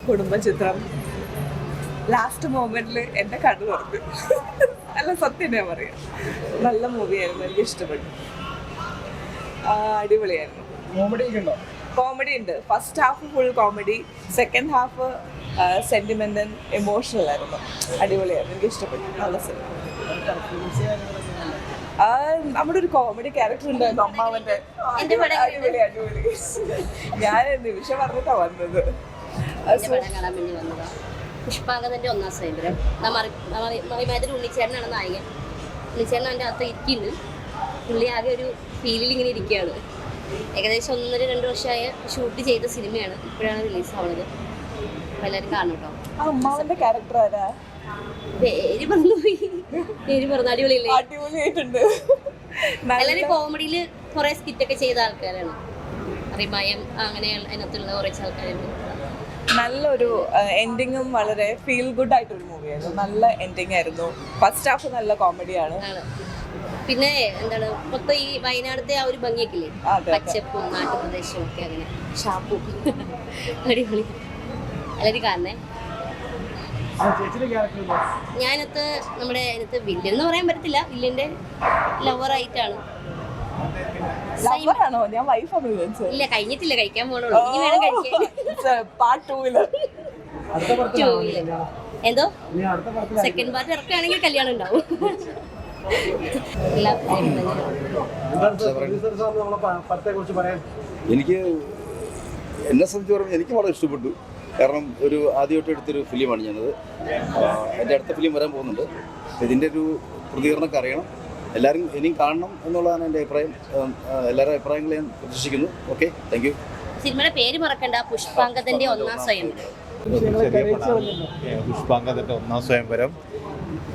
കുടുംബചിത്രം last മൊമെന്റിൽ എൻ്റെ കണ്ണു തുറന്നു. നല്ല സത്യം ഞാൻ പറയാം. നല്ല മൂവിയായിരുന്നു, എനിക്ക് ഇഷ്ടപ്പെട്ടു. അടിപൊളിയായിരുന്നു. കോമഡി ഉണ്ട്. First half full comedy, second half sentiment and emotional ആയിരുന്നു. അടിപൊളിയായിരുന്നു, എനിക്ക് ഇഷ്ടപ്പെട്ടു. നല്ല സിനിമ. നമ്മുടെ ഒരു കോമഡി ക്യാരക്ടർ ഉണ്ടായിരുന്നു അമ്മാവന്റെ. അടിപൊളി അടിപൊളി. ഞാൻ നിമിഷം പറഞ്ഞിട്ടാ വന്നത്. പുഷ്പാങ്കതന്റെ ഒന്നാം സ്വയംവരം. മറിമാതിരി ഉണ്ണിച്ചേരനാണ് നായകൻ. ഉണ്ണിച്ചേരൻ അവൻ്റെ അകത്ത് ഇരിക്കുന്നുണ്ട്. പുള്ളി ആകെ ഒരു ഫീലിൽ ഇങ്ങനെ ഇരിക്കുകയാണ്. ഏകദേശം 1.5-2 വർഷമായ ഷൂട്ട് ചെയ്ത സിനിമയാണ്. ഇപ്പോഴാണ് റിലീസ് ആവുന്നത്. അപ്പോൾ എല്ലാവരും കാണും കേട്ടോ. അമ്മാവന്റെ ക്യാരക്ടർ ആരാ? പേര് പറഞ്ഞുപോയി. പേര് പറഞ്ഞു. അടിപൊളിയല്ലേ? അടിപൊളിയായിട്ടുണ്ട്. എല്ലാവരും കോമഡിയിൽ കുറേ സ്കിറ്റൊക്കെ ചെയ്ത ആൾക്കാരാണ്. റിമയം അങ്ങനെ അതിനകത്തുള്ള കുറച്ച് ആൾക്കാരുണ്ട്. നല്ലൊരു എൻഡിങ്ങും വളരെ ഫീൽ ഗുഡ് ആയിട്ടൊരു മൂവിയായിരുന്നു. നല്ല എൻഡിങ് ആയിരുന്നു. ഫസ്റ്റ് ഹാഫ് നല്ല കോമഡിയാണ്. പിന്നെ എന്താണ് മൊത്തം ഈ വയനാടത്തെ ആ ഒരു ഭംഗിയൊക്കെ ഇല്ലേ, പച്ചപ്പും നാട്ടുപ്രദേശവും ഒക്കെ, അങ്ങനെ ഷാപ്പും അടിപൊളി. എല്ലാവരും കാണണേ. ഞാനത് നമ്മുടെ അതിനകത്ത് വില്ലൻ എന്ന് പറയാൻ പറ്റത്തില്ല. വില്ലന്റെ ലവറായിട്ടാണ്. ഞാൻ വൈഫാണ് വിചാരിച്ചത്. ഇല്ല, കഴിഞ്ഞിട്ടില്ല, കഴിക്കാൻ പോണുള്ളൂ. ഇനി വേണം കഴിക്കാൻ. പാർട്ട് 2 എന്തോ സെക്കൻഡ് പാർട്ട് ഇറക്കുകയാണെങ്കിൽ കല്യാണം ഉണ്ടാവും. എനിക്ക് എന്നെ സംബന്ധിച്ച് എനിക്ക് വളരെ ഇഷ്ടപ്പെട്ടു. കാരണം ഒരു ആദ്യമായിട്ട് എടുത്തൊരു ഫിലിമാണ് ഞാനത്. എൻ്റെ അടുത്ത ഫിലിം വരാൻ പോകുന്നുണ്ട്. ഇതിൻ്റെ ഒരു പ്രതികരണമൊക്കെ അറിയണം. എല്ലാവരും ഇനിയും കാണണം എന്നുള്ളതാണ് എൻ്റെ അഭിപ്രായം. എല്ലാവരുടെ അഭിപ്രായങ്ങൾ ഞാൻ പ്രതീക്ഷിക്കുന്നു. Okay, thank you. സിനിമയുടെ പേര് മറക്കണ്ട, പുഷ്പാങ്കതന്റെ ഒന്നാം സ്വയംവരം. പുഷ്പാങ്കതന്റെ ഒന്നാം സ്വയംവരം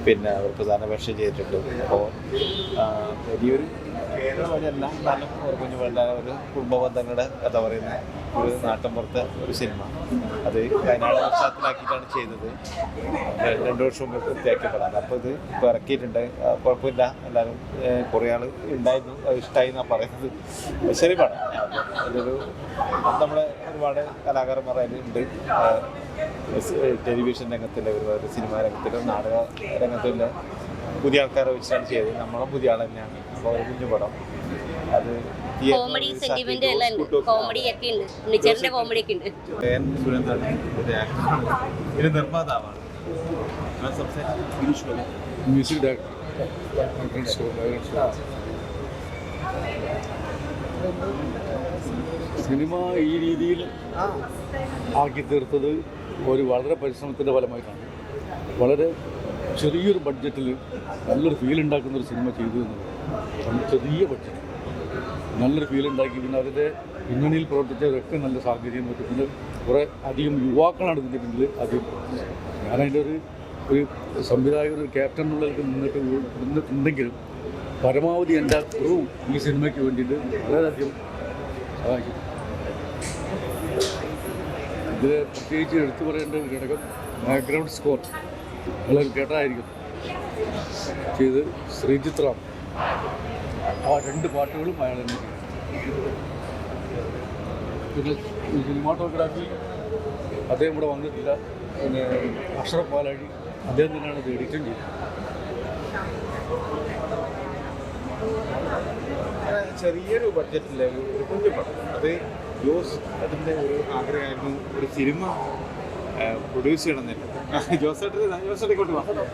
പിന്നെ അവർ പ്രധാന വേഷം ചെയ്തിട്ടുണ്ട്. അപ്പോൾ വലിയൊരു വഴിയല്ല, എന്നാലും ഒരു കുഞ്ഞു പിള്ളേരെ ഒരു കുടുംബ ബന്ധങ്ങളുടെ കഥ പറയുന്ന ഒരു നാട്ടിൻപുറത്തെ ഒരു സിനിമ. അത് വയനാട് പശ്ചാത്തലമാക്കിയിട്ടാണ് ചെയ്തത്. 2 വർഷം മുമ്പ് പൂർത്തിയാക്കിയപ്പെടാൻ. അപ്പോൾ ഇത് ഇപ്പോൾ ഇറക്കിയിട്ടുണ്ട്. കുഴപ്പമില്ല, എല്ലാവരും കുറേ ആൾ ഉണ്ടായിരുന്നു, അത് ഇഷ്ടമായി എന്നാണ് പറയുന്നത്. ശരി പടം. അതൊരു നമ്മുടെ ഒരുപാട് കലാകാരന്മാർ അതിലുണ്ട്. ടെലിവിഷൻ രംഗത്തിലെ ഒരുപാട് സിനിമാ രംഗത്തിലെ നാടക രംഗത്തിലെ പുതിയ ആൾക്കാരെ വെച്ചിട്ടാണ് ചെയ്തത്. നമ്മളും പുതിയ ആൾ തന്നെയാണ്. അപ്പോൾ ഒരു കുഞ്ഞു പടം. അത് കോമഡി സെന്റിമെന്റ് എല്ലാം ഉണ്ട്. കോമഡി ഒക്കെ ഉണ്ട്. ഉണ്ണിച്ചേരന്റെ കോമഡി ഒക്കെ ഉണ്ട്. സുരേന്ദ്രൻ ഒരു ആക്ടറാണ്, ഒരു നിർമ്മാതാവാണ്, മ്യൂസിക് ഡയറക്ടർ. സിനിമ ഈ രീതിയിൽ ആക്കി തീർത്തത് ഒരു വളരെ പരിശ്രമത്തിൻ്റെ ഫലമായിട്ടാണ്. വളരെ ചെറിയൊരു ബഡ്ജറ്റിൽ നല്ലൊരു ഫീൽ ഉണ്ടാക്കുന്നൊരു സിനിമ ചെയ്തു എന്നുള്ളത്. ചെറിയ ബഡ്ജറ്റ് നല്ലൊരു ഫീൽ ഉണ്ടാക്കി. പിന്നെ അതിൻ്റെ പിന്നണിയിൽ പ്രവർത്തിച്ചവരൊക്കെ നല്ല സാഹചര്യം പറ്റും. പിന്നെ കുറേ അധികം യുവാക്കളാണ് ഇതിൻ്റെ പിന്നിൽ ആദ്യം. ഞാനതിൻ്റെ ഒരു സംവിധായകൻ, ഒരു ക്യാപ്റ്റൻ എന്നുള്ളതിൽ നിന്നിട്ടുണ്ടെങ്കിലും പരമാവധി എൻ്റെ ക്രൂ ഈ സിനിമയ്ക്ക് വേണ്ടിയിട്ട് വളരെയധികം സഹായിക്കും. ഇതിൽ പ്രത്യേകിച്ച് എടുത്തു പറയേണ്ട ഒരു ഘടകം ബാക്ക്ഗ്രൗണ്ട് സ്കോർ. എല്ലാവരും കേട്ടായിരിക്കും ചെയ്ത് ശ്രീജിത്ത് റാം. ആ 2 പാട്ടുകളും അയാൾ തന്നെ ചെയ്തു. പിന്നെ സിനിമാറ്റോഗ്രാഫി അദ്ദേഹം ഇവിടെ വന്നിട്ടില്ല. പിന്നെ അഷ്റഫ് പാലാഴി അദ്ദേഹം തന്നെയാണ് ഇത് എഡിറ്റും ചെയ്തത്. ചെറിയൊരു ബഡ്ജറ്റിലെ ഒരു കുഞ്ഞു പടം. അത് ജോസ് അതിൻ്റെ ഒരു ആഗ്രഹമായിരുന്നു, ഒരു സിനിമ പ്രൊഡ്യൂസ് ചെയ്യണമെന്നില്ല. ജോസേട്ടൻ കൊണ്ട് വന്നു.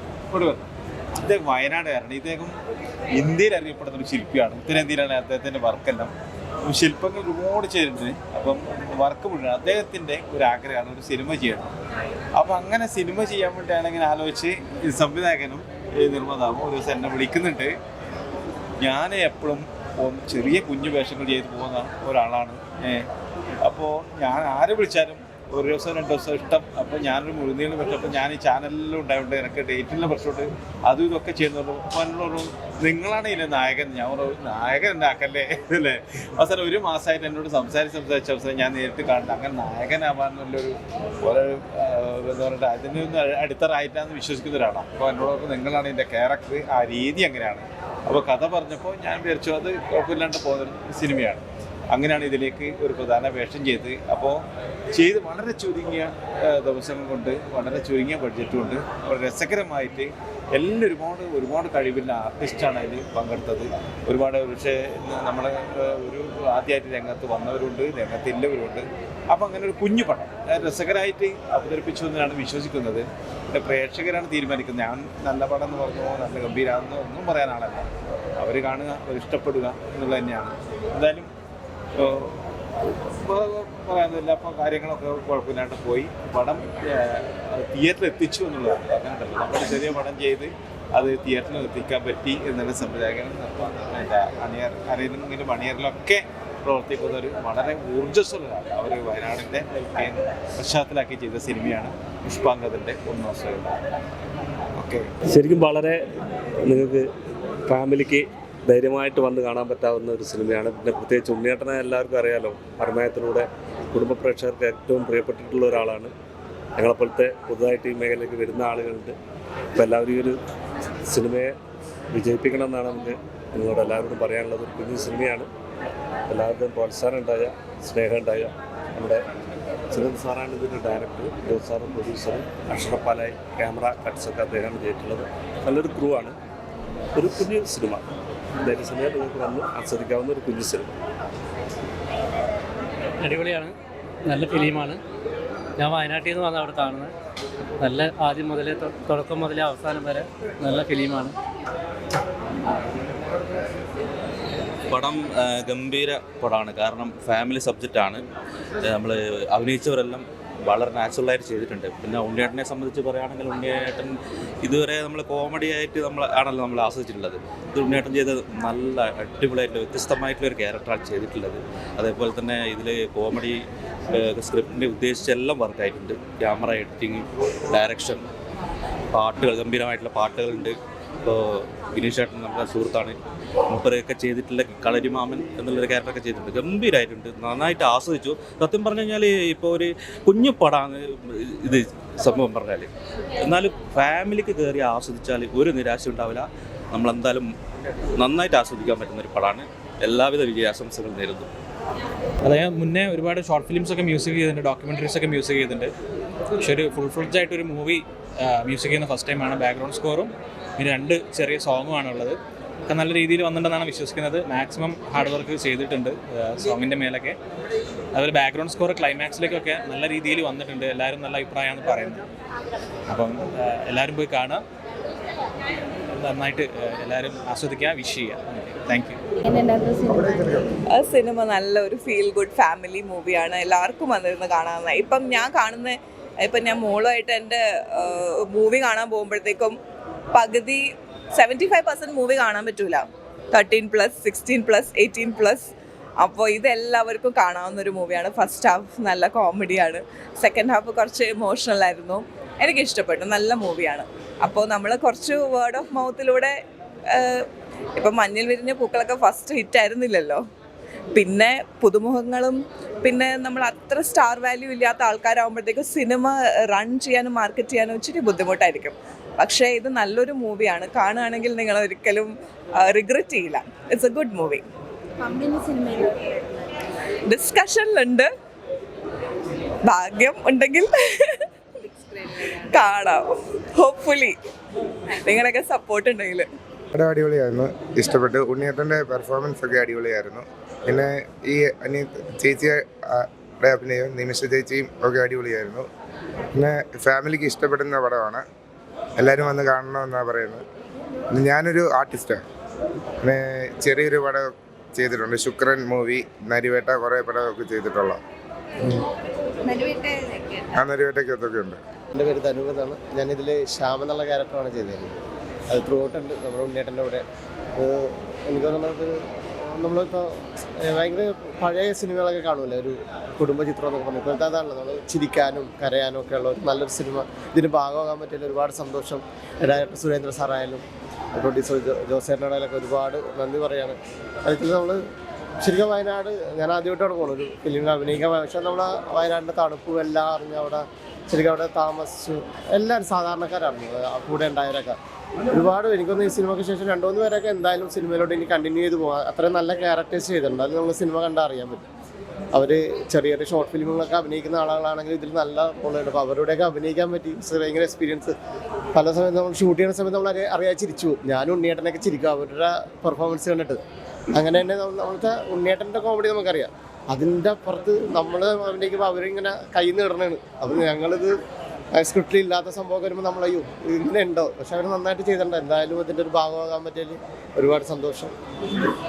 ഇദ്ദേഹം വയനാടുകാരാണ്. ഇദ്ദേഹം ഇന്ത്യയിൽ അറിയപ്പെടുന്ന ഒരു ശില്പിയാണ്. ഉത്തരേന്ത്യയിലാണ് അദ്ദേഹത്തിൻ്റെ വർക്കെല്ലാം. ശില്പങ്ങൾ ഒരുപാട് ചെയ്തിട്ടുണ്ട്. അപ്പം വർക്ക് മുഴുവൻ അദ്ദേഹത്തിൻ്റെ ഒരു ആഗ്രഹമാണ് ഒരു സിനിമ ചെയ്യണം. അപ്പം അങ്ങനെ സിനിമ ചെയ്യാൻ വേണ്ടിയാണ് ഇങ്ങനെ ആലോചിച്ച് സംവിധായകനും നിർമ്മാതാവും ഒരു ദിവസം എന്നെ വിളിക്കുന്നുണ്ട്. ഞാൻ എപ്പോഴും ചെറിയ കുഞ്ഞു വേഷങ്ങൾ ചെയ്ത് പോകുന്ന ഒരാളാണ്. അപ്പോൾ ഞാൻ ആരെ വിളിച്ചാലും ഒരു ദിവസം 2 ദിവസം ഇഷ്ടം. അപ്പോൾ ഞാനൊരു മുഴുനീളം പറ്റും. ഞാൻ ഈ ചാനലിലും ഉണ്ടായതുകൊണ്ട് എനിക്ക് ഡേറ്റിലുള്ള പ്രശ്നമുണ്ട്. അതും ഇതൊക്കെ ചെയ്യുന്നുള്ളൂ. അപ്പോൾ എന്നോട് നിങ്ങളാണ് ഇതിലെ നായകൻ. ഞാൻ ഒരു നായകൻ ഉണ്ടാക്കല്ലേ അല്ലേ. അവസാനം 1 മാസമായിട്ട് എന്നോട് സംസാരിച്ച അവസരം ഞാൻ നേരിട്ട് കാണുന്നത്. അങ്ങനെ നായകനാവാനുള്ളൊരു ഓരോ എന്താ പറയുക, അതിനൊന്ന് അടിത്തറായിട്ടാന്ന് വിശ്വസിക്കുന്ന ഒരാളാണ്. അപ്പോൾ എന്നോട് നിങ്ങളാണ് ഇതിൻ്റെ ക്യാരക്ടർ, ആ രീതി അങ്ങനെയാണ്. അപ്പോൾ കഥ പറഞ്ഞപ്പോൾ ഞാൻ വിചാരിച്ചു അത് കുഴപ്പമില്ലാണ്ട് പോകുന്ന സിനിമയാണ്. അങ്ങനെയാണ് ഇതിലേക്ക് ഒരു പ്രധാന വേഷം ചെയ്ത്. അപ്പോൾ വളരെ ചുരുങ്ങിയ ദിവസങ്ങൾ കൊണ്ട്, വളരെ ചുരുങ്ങിയ ബഡ്ജറ്റ് കൊണ്ട് വളരെ രസകരമായിട്ട് ഒരുപാട് കഴിവുള്ള ആർട്ടിസ്റ്റാണ് അതിൽ പങ്കെടുത്തത്. ഒരുപാട് പക്ഷേ നമ്മളെ ഒരു ആദ്യമായിട്ട് രംഗത്ത് വന്നവരുണ്ട്, രംഗത്തില്ലവരുണ്ട്. അപ്പോൾ അങ്ങനെ ഒരു കുഞ്ഞു പടം രസകരമായിട്ട് അവതരിപ്പിച്ചു എന്നാണ് വിശ്വസിക്കുന്നത്. പിന്നെ പ്രേക്ഷകരാണ് തീരുമാനിക്കുന്നത്. ഞാൻ നല്ല പടം എന്ന് പറഞ്ഞു, നല്ല ഗംഭീരാണെന്ന് ഒന്നും പറയാനാളല്ല. അവർ കാണുക, അവർ ഇഷ്ടപ്പെടുക എന്നുള്ളത് തന്നെയാണ്. എന്തായാലും പറയാനില്ല. അപ്പോൾ കാര്യങ്ങളൊക്കെ കുഴപ്പമില്ലാണ്ട് പോയി. പടം തിയേറ്ററിൽ എത്തിച്ചു എന്നുള്ളതാണ്. അങ്ങനെയുണ്ടല്ലോ, നമ്മൾ ചെറിയ പടം ചെയ്ത് അത് തിയേറ്ററിൽ എത്തിക്കാൻ പറ്റി എന്നുള്ള സംവിധായകനും അണിയറിലും അണിയറിലൊക്കെ പ്രവർത്തിക്കുന്നവർ വളരെ ഊർജ്ജസ്വലരാണ്. അവർ വയനാടിൻ്റെ പശ്ചാത്തലമാക്കി ചെയ്ത സിനിമയാണ് പുഷ്പാങ്കദൻ്റെ ഒന്നാം ശ്രേയം. ഓക്കെ, ശരിക്കും വളരെ നിങ്ങൾക്ക് ഫാമിലിക്ക് ധൈര്യമായിട്ട് വന്ന് കാണാൻ പറ്റാവുന്ന ഒരു സിനിമയാണ്. പിന്നെ പ്രത്യേകിച്ച് ഉണ്ണിയേട്ടനെ എല്ലാവർക്കും അറിയാലോ, മറിമായത്തിലൂടെ കുടുംബ പ്രേക്ഷകർക്ക് ഏറ്റവും പ്രിയപ്പെട്ടിട്ടുള്ള ഒരാളാണ്. ഞങ്ങളെപ്പോലത്തെ പുതുതായിട്ട് ഈ മേഖലയിലേക്ക് വരുന്ന ആളുകളുണ്ട്. അപ്പോൾ എല്ലാവരും ഈ ഒരു സിനിമയെ വിജയിപ്പിക്കണം എന്നാണ് നമുക്ക് നിങ്ങളോട് എല്ലാവരോടും പറയാനുള്ളത്. ഒരു കുഞ്ഞു സിനിമയാണ്. എല്ലാവരുടെയും പ്രോത്സാഹനം ഉണ്ടായ, സ്നേഹം ഉണ്ടായ നമ്മുടെ സുരേന്ദ്ര സാറാണ് ഇതിൻ്റെ ഡയറക്ടർ, ജോസ് സാറും പ്രൊഡ്യൂസറും, അക്ഷരപ്പാലായി ക്യാമറ കട്ട്സൊക്കെ അദ്ദേഹമാണ് ചെയ്തിട്ടുള്ളത്. നല്ലൊരു ക്രൂ ആണ്. ഒരു കുഞ്ഞു സിനിമ, ധൈര്യ സിനിമ നിങ്ങൾക്ക് വന്ന് ആസ്വദിക്കാവുന്ന ഒരു കുഞ്ഞു സിനിമ. അടിപൊളിയാണ്, നല്ല ഫിലിമാണ്. ഞാൻ വയനാട്ടിൽ നിന്ന് വന്ന് അവിടെ കാണുന്നത്. നല്ല ആദ്യം മുതലേ തുടക്കം മുതലേ അവസാനം വരെ നല്ല ഫിലിമാണ്. പടം ഗംഭീര പടമാണ്. കാരണം ഫാമിലി സബ്ജക്റ്റാണ്. നമ്മൾ അഭിനയിച്ചവരെല്ലാം വളരെ നാച്ചുറലായിട്ട് ചെയ്തിട്ടുണ്ട്. പിന്നെ ഉണ്ണിയേട്ടനെ സംബന്ധിച്ച് പറയുകയാണെങ്കിൽ ഉണ്ണിയേട്ടൻ ഇതുവരെ നമ്മൾ കോമഡി ആയിട്ട് ആണല്ലോ നമ്മൾ ആസ്വദിച്ചിട്ടുള്ളത്. ഇത് ഉണ്ണിയേട്ടൻ ചെയ്തത് നല്ല അടിപൊളിയായിട്ടുള്ള വ്യത്യസ്തമായിട്ടുള്ളൊരു ക്യാരക്ടറാണ് ചെയ്തിട്ടുള്ളത്. അതേപോലെ തന്നെ ഇതിൽ കോമഡി സ്ക്രിപ്റ്റിൻ്റെ ഉദ്ദേശിച്ചെല്ലാം വർക്കായിട്ടുണ്ട്. ക്യാമറ, എഡിറ്റിങ്, ഡയറക്ഷൻ, പാട്ടുകൾ, ഗംഭീരമായിട്ടുള്ള പാട്ടുകളുണ്ട്. ഇപ്പോൾ വിനീഷ് ചേട്ടൻ നമ്മുടെ സുഹൃത്താണ്. മുപ്പരൊക്കെ ചെയ്തിട്ടുള്ള കളരിമാമൻ എന്നുള്ളൊരു ക്യാരക്ടറൊക്കെ ചെയ്തിട്ടുണ്ട്. ഗംഭീരമായിട്ടുണ്ട്, നന്നായിട്ട് ആസ്വദിച്ചു. സത്യം പറഞ്ഞു കഴിഞ്ഞാൽ ഇപ്പോൾ ഒരു കുഞ്ഞു പടമാണ് ഇത് സംഭവം പറഞ്ഞാൽ. എന്നാലും ഫാമിലിക്ക് കയറി ആസ്വദിച്ചാൽ ഒരു നിരാശ ഉണ്ടാവില്ല. നമ്മളെന്തായാലും നന്നായിട്ട് ആസ്വദിക്കാൻ പറ്റുന്നൊരു പടമാണ്. എല്ലാവിധ വിജയാശംസകൾ നേരുന്നു. അതായത് മുന്നേ ഒരുപാട് ഷോർട്ട് ഫിലിംസൊക്കെ മ്യൂസിക് ചെയ്തിട്ടുണ്ട്, ഡോക്യുമെൻ്ററീസൊക്കെ മ്യൂസിക് ചെയ്തിട്ടുണ്ട്. പക്ഷെ ഒരു ഫുൾ ആയിട്ടൊരു മൂവി മ്യൂസിക് ചെയ്യുന്ന ഫസ്റ്റ് ടൈമാണ്. ബാക്ക്ഗ്രൗണ്ട് സ്കോറും പിന്നെ 2 ചെറിയ സോങ്ങുമാണ് ഉള്ളത്. ഒക്കെ നല്ല രീതിയിൽ വന്നിട്ടുണ്ടെന്നാണ് വിശ്വസിക്കുന്നത്. മാക്സിമം ഹാർഡ് വർക്ക് ചെയ്തിട്ടുണ്ട് സോങ്ങിൻ്റെ മേലൊക്കെ. അതുപോലെ ബാക്ക്ഗ്രൗണ്ട് സ്കോർ ക്ലൈമാക്സിലേക്കൊക്കെ നല്ല രീതിയിൽ വന്നിട്ടുണ്ട്. എല്ലാവരും നല്ല അഭിപ്രായമാണ് പറയുന്നത്. അപ്പം എല്ലാവരും പോയി കാണുക, നന്നായിട്ട് എല്ലാവരും ആസ്വദിക്കുക, വിഷ് ചെയ്യുക. Thank you. സിനിമ നല്ലൊരു ഫീൽ ഗുഡ് ഫാമിലി മൂവിയാണ്. എല്ലാവർക്കും വന്നിരുന്ന് കാണാവുന്ന. ഇപ്പം ഞാൻ മോളുമായിട്ട് എൻ്റെ മൂവി കാണാൻ പോകുമ്പോഴത്തേക്കും പകുതി 75% മൂവി കാണാൻ പറ്റൂല. 13+, 16+, 18+. അപ്പോൾ ഇതെല്ലാവർക്കും കാണാവുന്നൊരു മൂവിയാണ്. ഫസ്റ്റ് ഹാഫ് നല്ല കോമഡിയാണ്, സെക്കൻഡ് ഹാഫ് കുറച്ച് ഇമോഷണൽ ആയിരുന്നു. എനിക്കിഷ്ടപ്പെട്ടു, നല്ല മൂവിയാണ്. അപ്പോൾ നമ്മൾ കുറച്ച് വേർഡ് ഓഫ് മൗത്തിലൂടെ ഇപ്പം മഞ്ഞിൽ വിരിഞ്ഞ പൂക്കളൊക്കെ ഫസ്റ്റ് ഹിറ്റായിരുന്നില്ലല്ലോ. പിന്നെ പുതുമുഖങ്ങളും പിന്നെ നമ്മൾ അത്ര സ്റ്റാർ വാല്യൂ ഇല്ലാത്ത ആൾക്കാരാകുമ്പോഴത്തേക്കും സിനിമ റൺ ചെയ്യാനും മാർക്കറ്റ് ചെയ്യാനും ഇച്ചിരി ബുദ്ധിമുട്ടായിരിക്കും. പക്ഷേ ഇത് നല്ലൊരു മൂവിയാണ്. കാണുകയാണെങ്കിൽ നിങ്ങൾ ഒരിക്കലും റിഗ്രറ്റ് ചെയ്യില്ല. It's a good movie. ഡിസ്കഷനിലുണ്ട്, ഭാഗ്യം ഉണ്ടെങ്കിൽ കാണാം. ഹോപ്പ്ഫുള്ളി നിങ്ങളുടെയൊക്കെ സപ്പോർട്ട് ഉണ്ടെങ്കിൽ. പടം അടിപൊളിയായിരുന്നു, ഇഷ്ടപ്പെട്ടു. ഉണ്ണിയേട്ടൻ്റെ പെർഫോമൻസ് ഒക്കെ അടിപൊളിയായിരുന്നു. പിന്നെ ഈ ചേച്ചിയുടെ അഭിനയവും നിമിഷ ചേച്ചിയും ഒക്കെ അടിപൊളിയായിരുന്നു. പിന്നെ ഫാമിലിക്ക് ഇഷ്ടപ്പെടുന്ന പടമാണ്, എല്ലാവരും വന്ന് കാണണമെന്നാണ് പറയുന്നത്. ഞാനൊരു ആർട്ടിസ്റ്റാണ്. പിന്നെ ചെറിയൊരു പടം ചെയ്തിട്ടുണ്ട്, ശുക്രൻ മൂവി, നരിവേട്ട, കുറേ പടമൊക്കെ ചെയ്തിട്ടുള്ള. നരിവേട്ടയ്ക്കകത്തൊക്കെ ഉണ്ട്. എൻ്റെ പേര് ധനുവെന്നാണ്. ഞാനിതിൽ ശ്യാം എന്നുള്ള ക്യാരക്ടറാണ് ചെയ്തിരുന്നത്. അത് ത്രൂ ഔട്ട് ഉണ്ട് നമ്മുടെ ഉണ്ണിയേട്ടൻ്റെ കൂടെ. എനിക്ക് നമ്മളിപ്പോൾ ഭയങ്കര പഴയ സിനിമകളൊക്കെ കാണുമല്ലോ, ഒരു കുടുംബചിത്രം എന്നൊക്കെ പറഞ്ഞു. ഇപ്പോഴത്തെ അതാണല്ലോ, നമ്മൾ ചിരിക്കാനും കരയാനും ഒക്കെ ഉള്ള ഒരു നല്ലൊരു സിനിമ. ഇതിന് ഭാഗമാകാൻ പറ്റിയ ഒരുപാട് സന്തോഷം. ഡയറക്ടർ സുരേന്ദ്ര സാറായാലും പ്രൊഡ്യൂസർ ജോസേട്ടനായാലൊക്കെ ഒരുപാട് നന്ദി പറയാണ്. അതിൽ നമ്മൾ ശരിക്കും വയനാട് ഞാൻ ആദ്യമായിട്ടാണ് പോകുന്നത് ഒരു ഫിലിമിൽ അഭിനയിക്കാൻ. പക്ഷേ നമ്മൾ വയനാടിൻ്റെ തണുപ്പും എല്ലാം അറിഞ്ഞ് അവിടെ ശരിക്കും അവിടെ താമസിച്ചു. എല്ലാവരും സാധാരണക്കാരാണ് കൂടെ ഉണ്ടായവരൊക്കെ. ഒരുപാട് എനിക്കൊന്ന് ഈ സിനിമയ്ക്ക് ശേഷം 2-3 പേരൊക്കെ എന്തായാലും സിനിമയിലോട്ട് ഇനി കണ്ടിന്യൂ ചെയ്ത് പോകാം. അത്രയും നല്ല ക്യാരക്ടേഴ്സ് ചെയ്തിട്ടുണ്ട്. അത് നമ്മൾ സിനിമ കണ്ടാൽ അറിയാൻ പറ്റും. അവർ ചെറിയ ചെറിയ ഷോർട്ട് ഫിലിമുകളൊക്കെ അഭിനയിക്കുന്ന ആളുകളാണെങ്കിൽ ഇതിൽ നല്ല പൊള്ളുണ്ട്. അപ്പോൾ അവരുടെയൊക്കെ അഭിനയിക്കാൻ പറ്റി. ഭയങ്കര എക്സ്പീരിയൻസ്. പല സമയത്ത് നമ്മൾ ഷൂട്ട് ചെയ്യുന്ന സമയത്ത് നമ്മൾ അറിയാതെ ചിരിച്ചു പോകും. ഞാനും ഉണ്ണിയേട്ടനൊക്കെ ചിരിക്കും അവരുടെ പെർഫോമൻസ് കണ്ടിട്ട്. അങ്ങനെ തന്നെ നമ്മളത്തെ ഉണ്ണിയേട്ടൻ്റെ കോമഡി നമുക്കറിയാം. അതിൻ്റെ അപ്പുറത്ത് നമ്മൾ അഭിനയിക്കുമ്പോൾ അവരിങ്ങനെ കയ്യിൽ നിന്ന് ഇടണാണ്. അപ്പോൾ ഞങ്ങളിത് സ്ക്രിപ്റ്റിൽ ഇല്ലാത്ത സംഭവമൊക്കെ വരുമ്പോൾ നമ്മൾ അയ്യോ ഇങ്ങനെ ഉണ്ടോ, പക്ഷെ അവർ നന്നായിട്ട് ചെയ്തിട്ടുണ്ട്. എന്തായാലും ഇതിൻ്റെ ഒരു ഭാഗമാകാൻ പറ്റിയതിൽ ഒരുപാട് സന്തോഷം.